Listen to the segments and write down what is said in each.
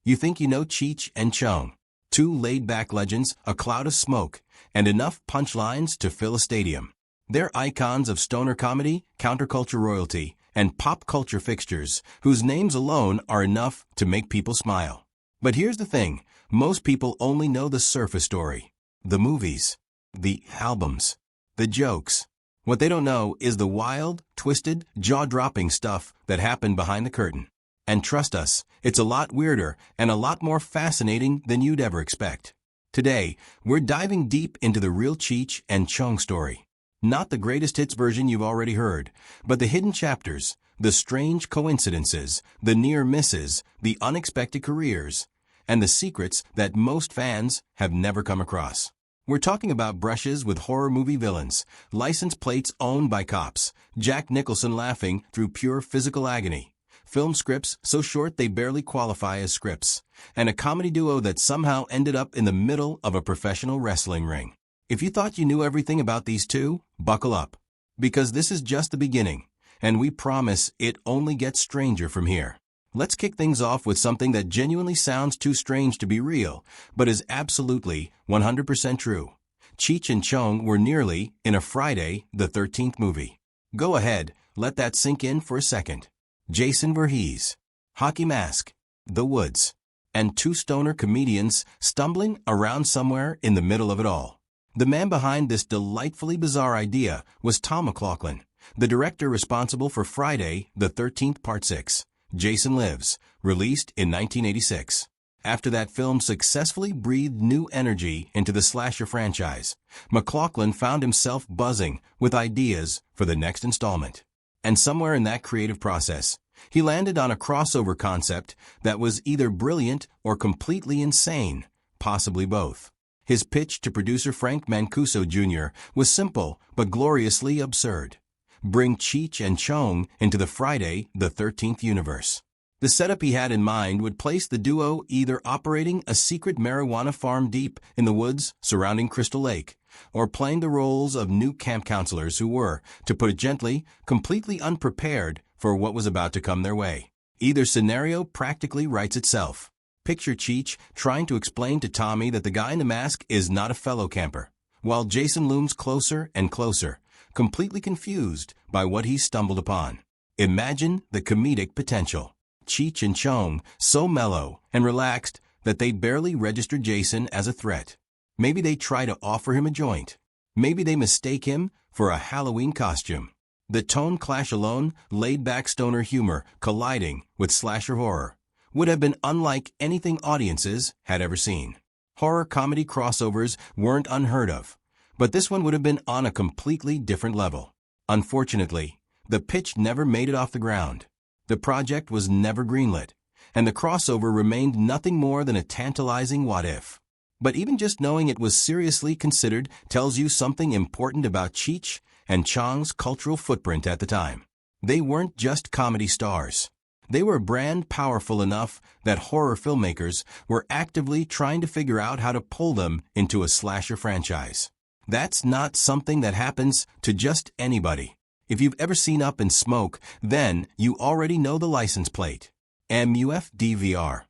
You think you know Cheech and Chong, two laid-back legends, a cloud of smoke, and enough punchlines to fill a stadium. They're icons of stoner comedy, counterculture royalty, and pop culture fixtures whose names alone are enough to make people smile. But here's the thing, most people only know the surface story. The movies, the albums, the jokes. What they don't know is the wild, twisted, jaw-dropping stuff that happened behind the curtain. And trust us, it's a lot weirder and a lot more fascinating than you'd ever expect. Today, we're diving deep into the real Cheech and Chong story. Not the greatest hits version you've already heard, but the hidden chapters, the strange coincidences, the near misses, the unexpected careers, and the secrets that most fans have never come across. We're talking about brushes with horror movie villains, license plates owned by cops, Jack Nicholson laughing through pure physical agony, film scripts so short they barely qualify as scripts, and a comedy duo that somehow ended up in the middle of a professional wrestling ring. If you thought you knew everything about these two, buckle up. Because this is just the beginning, and we promise it only gets stranger from here. Let's kick things off with something that genuinely sounds too strange to be real, but is absolutely 100% true. Cheech and Chong were nearly in a Friday the 13th movie. Go ahead, let that sink in for a second. Jason Voorhees, hockey mask, the woods, and two stoner comedians stumbling around somewhere in the middle of it all. The man behind this delightfully bizarre idea was Tom McLoughlin, the director responsible for Friday the 13th Part 6. Jason Lives, released in 1986. After that film successfully breathed new energy into the slasher franchise, McLoughlin found himself buzzing with ideas for the next installment. And somewhere in that creative process, he landed on a crossover concept that was either brilliant or completely insane, possibly both. His pitch to producer Frank Mancuso Jr. was simple but gloriously absurd. Bring Cheech and Chong into the Friday the 13th universe. The setup he had in mind would place the duo either operating a secret marijuana farm deep in the woods surrounding Crystal Lake, or playing the roles of new camp counselors who were, to put it gently, completely unprepared for what was about to come their way. Either scenario practically writes itself. Picture Cheech trying to explain to Tommy that the guy in the mask is not a fellow camper, while Jason looms closer and closer, completely confused by what he stumbled upon. Imagine the comedic potential. Cheech and Chong, so mellow and relaxed that they barely register Jason as a threat. Maybe they try to offer him a joint. Maybe they mistake him for a Halloween costume. The tone clash alone, laid-back stoner humor colliding with slasher horror, would have been unlike anything audiences had ever seen. Horror comedy crossovers weren't unheard of, but this one would have been on a completely different level. Unfortunately, the pitch never made it off the ground. The project was never greenlit, and the crossover remained nothing more than a tantalizing what-if. But even just knowing it was seriously considered tells you something important about Cheech and Chong's cultural footprint at the time. They weren't just comedy stars. They were a brand powerful enough that horror filmmakers were actively trying to figure out how to pull them into a slasher franchise. That's not something that happens to just anybody. If you've ever seen Up in Smoke, then you already know the license plate. MUFDVR.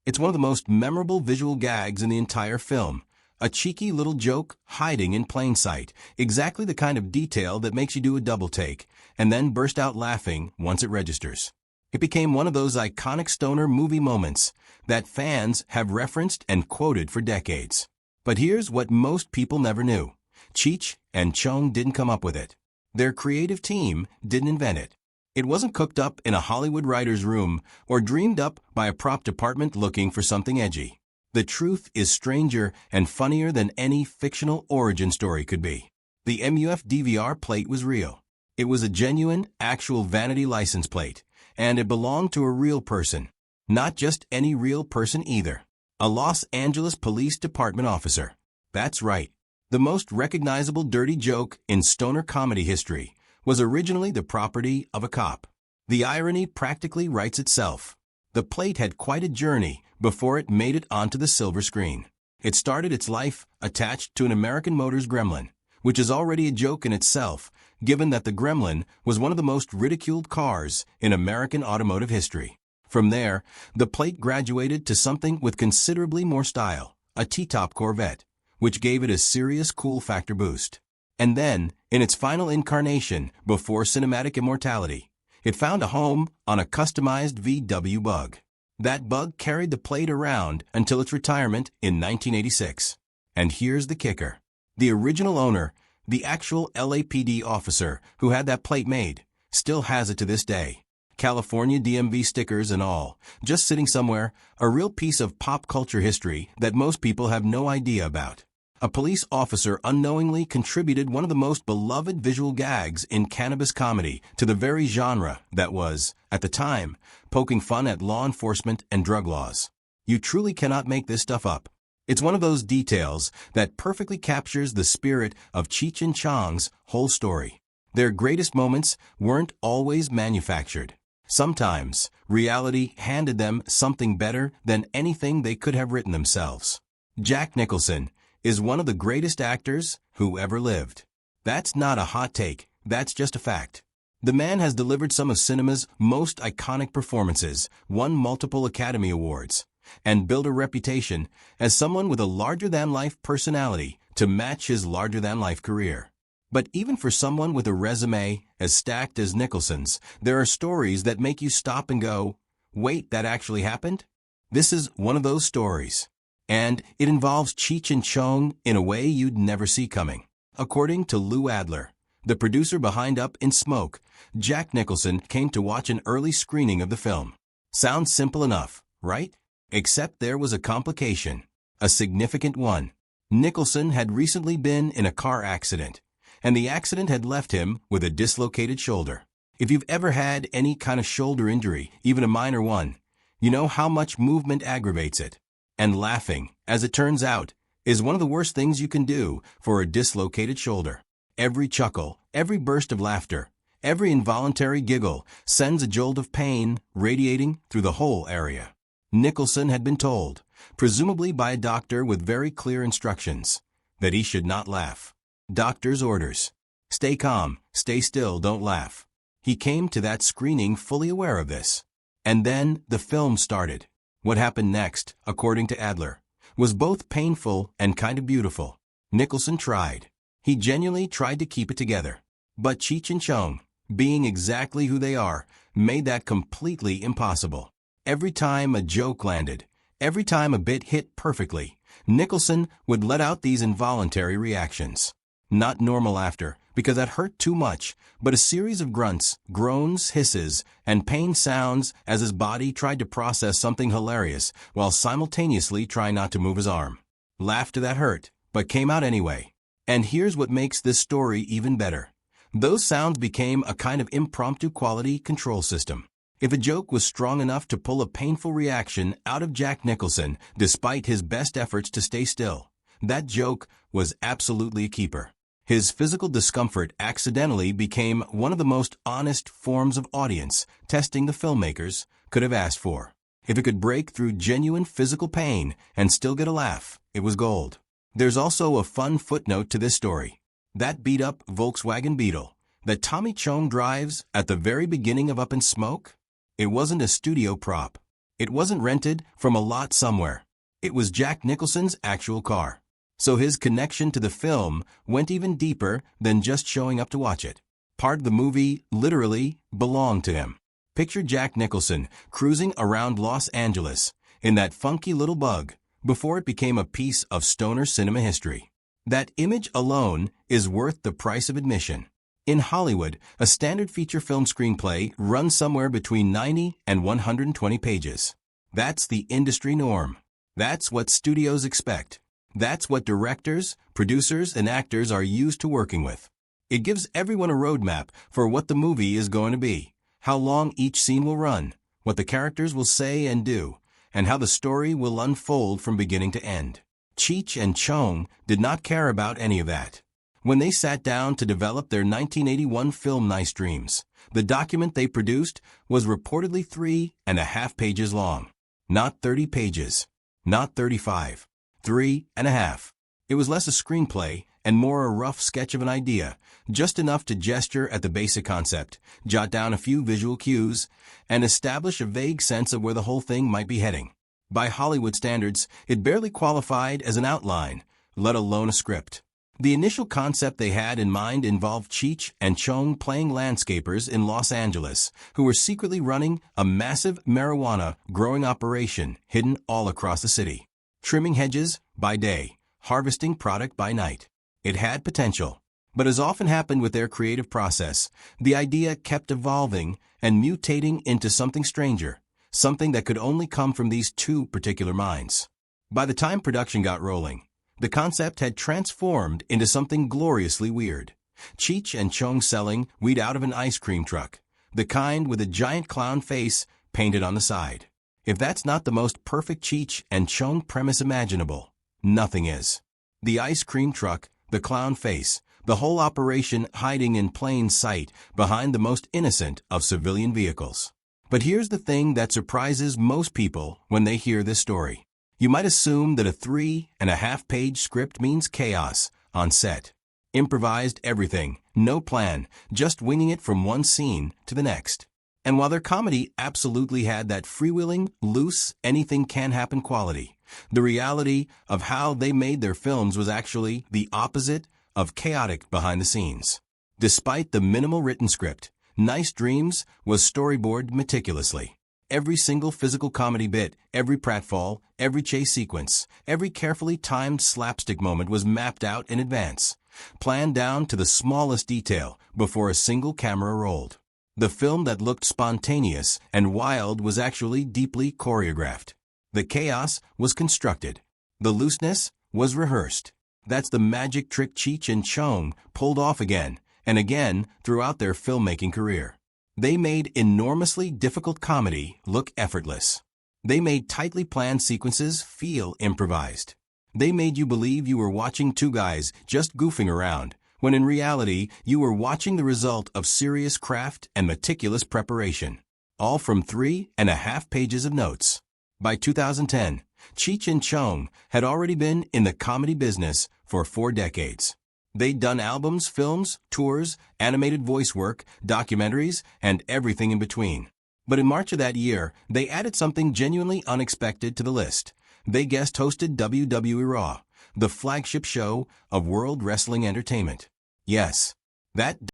It's one of the most memorable visual gags in the entire film. A cheeky little joke hiding in plain sight, exactly the kind of detail that makes you do a double take, and then burst out laughing once it registers. It became one of those iconic stoner movie moments that fans have referenced and quoted for decades. But here's what most people never knew. Cheech and Chong didn't come up with it. Their creative team didn't invent it. It wasn't cooked up in a Hollywood writer's room or dreamed up by a prop department looking for something edgy. The truth is stranger and funnier than any fictional origin story could be. The MUFDVR plate was real. It was a genuine, actual vanity license plate, and it belonged to a real person. Not just any real person either. A Los Angeles Police Department officer. That's right. The most recognizable dirty joke in stoner comedy history was originally the property of a cop. The irony practically writes itself. The plate had quite a journey before it made it onto the silver screen. It started its life attached to an American Motors Gremlin, which is already a joke in itself, given that the Gremlin was one of the most ridiculed cars in American automotive history. From there, the plate graduated to something with considerably more style, a T-top Corvette, which gave it a serious cool factor boost. And then, in its final incarnation, before cinematic immortality, it found a home on a customized VW Bug. That Bug carried the plate around until its retirement in 1986. And here's the kicker. The original owner, the actual LAPD officer who had that plate made, still has it to this day. California DMV stickers and all, just sitting somewhere, a real piece of pop culture history that most people have no idea about. A police officer unknowingly contributed one of the most beloved visual gags in cannabis comedy to the very genre that was, at the time, poking fun at law enforcement and drug laws. You truly cannot make this stuff up. It's one of those details that perfectly captures the spirit of Cheech Chong's whole story. Their greatest moments weren't always manufactured. Sometimes, reality handed them something better than anything they could have written themselves. Jack Nicholson is one of the greatest actors who ever lived. That's not a hot take, that's just a fact. The man has delivered some of cinema's most iconic performances, won multiple Academy Awards, and built a reputation as someone with a larger-than-life personality to match his larger-than-life career. But even for someone with a resume as stacked as Nicholson's, there are stories that make you stop and go, wait, that actually happened? This is one of those stories. And it involves Cheech Chong in a way you'd never see coming. According to Lou Adler, the producer behind Up in Smoke, Jack Nicholson came to watch an early screening of the film. Sounds simple enough, right? Except there was a complication, a significant one. Nicholson had recently been in a car accident, and the accident had left him with a dislocated shoulder. If you've ever had any kind of shoulder injury, even a minor one, you know how much movement aggravates it. And laughing, as it turns out, is one of the worst things you can do for a dislocated shoulder. Every chuckle, every burst of laughter, every involuntary giggle sends a jolt of pain radiating through the whole area. Nicholson had been told, presumably by a doctor with very clear instructions, that he should not laugh. Doctor's orders. Stay calm, stay still, don't laugh. He came to that screening fully aware of this. And then the film started. What happened next, according to Adler, was both painful and kind of beautiful. Nicholson tried. He genuinely tried to keep it together. But Cheech Chong, being exactly who they are, made that completely impossible. Every time a joke landed, every time a bit hit perfectly, Nicholson would let out these involuntary reactions. Not normal laughter, because that hurt too much, but a series of grunts, groans, hisses, and pain sounds as his body tried to process something hilarious while simultaneously trying not to move his arm. Laughter that hurt, but came out anyway. And here's what makes this story even better. Those sounds became a kind of impromptu quality control system. If a joke was strong enough to pull a painful reaction out of Jack Nicholson despite his best efforts to stay still, that joke was absolutely a keeper. His physical discomfort accidentally became one of the most honest forms of audience testing the filmmakers could have asked for. If it could break through genuine physical pain and still get a laugh, it was gold. There's also a fun footnote to this story. That beat-up Volkswagen Beetle that Tommy Chong drives at the very beginning of Up in Smoke, it wasn't a studio prop. It wasn't rented from a lot somewhere. It was Jack Nicholson's actual car. So his connection to the film went even deeper than just showing up to watch it. Part of the movie literally belonged to him. Picture Jack Nicholson cruising around Los Angeles in that funky little bug before it became a piece of stoner cinema history. That image alone is worth the price of admission. In Hollywood, a standard feature film screenplay runs somewhere between 90 and 120 pages. That's the industry norm. That's what studios expect. That's what directors, producers, and actors are used to working with. It gives everyone a roadmap for what the movie is going to be, how long each scene will run, what the characters will say and do, and how the story will unfold from beginning to end. Cheech and Chong did not care about any of that. When they sat down to develop their 1981 film Nice Dreams, the document they produced was reportedly 3.5 pages long. Not 30 pages. Not 35. 3.5. It was less a screenplay and more a rough sketch of an idea, just enough to gesture at the basic concept, jot down a few visual cues, and establish a vague sense of where the whole thing might be heading. By Hollywood standards, it barely qualified as an outline, let alone a script. The initial concept they had in mind involved Cheech and Chong playing landscapers in Los Angeles, who were secretly running a massive marijuana growing operation hidden all across the city. Trimming hedges by day, harvesting product by night. It had potential. But as often happened with their creative process, the idea kept evolving and mutating into something stranger, something that could only come from these two particular minds. By the time production got rolling, the concept had transformed into something gloriously weird. Cheech and Chong selling weed out of an ice cream truck, the kind with a giant clown face painted on the side. If that's not the most perfect Cheech and Chong premise imaginable, nothing is. The ice cream truck, the clown face, the whole operation hiding in plain sight behind the most innocent of civilian vehicles. But here's the thing that surprises most people when they hear this story. You might assume that a 3.5-page script means chaos on set. Improvised everything, no plan, just winging it from one scene to the next. And while their comedy absolutely had that freewheeling, loose, anything-can-happen quality, the reality of how they made their films was actually the opposite of chaotic behind the scenes. Despite the minimal written script, Nice Dreams was storyboarded meticulously. Every single physical comedy bit, every pratfall, every chase sequence, every carefully timed slapstick moment was mapped out in advance, planned down to the smallest detail before a single camera rolled. The film that looked spontaneous and wild was actually deeply choreographed. The chaos was constructed. The looseness was rehearsed. That's the magic trick Cheech and Chong pulled off again and again throughout their filmmaking career. They made enormously difficult comedy look effortless. They made tightly planned sequences feel improvised. They made you believe you were watching two guys just goofing around, when in reality you were watching the result of serious craft and meticulous preparation. All from 3.5 pages of notes. By 2010, Cheech and Chong had already been in the comedy business for 4 decades. They'd done albums, films, tours, animated voice work, documentaries, and everything in between. But in March of that year, they added something genuinely unexpected to the list. They guest-hosted WWE Raw, the flagship show of World Wrestling Entertainment. Yes, that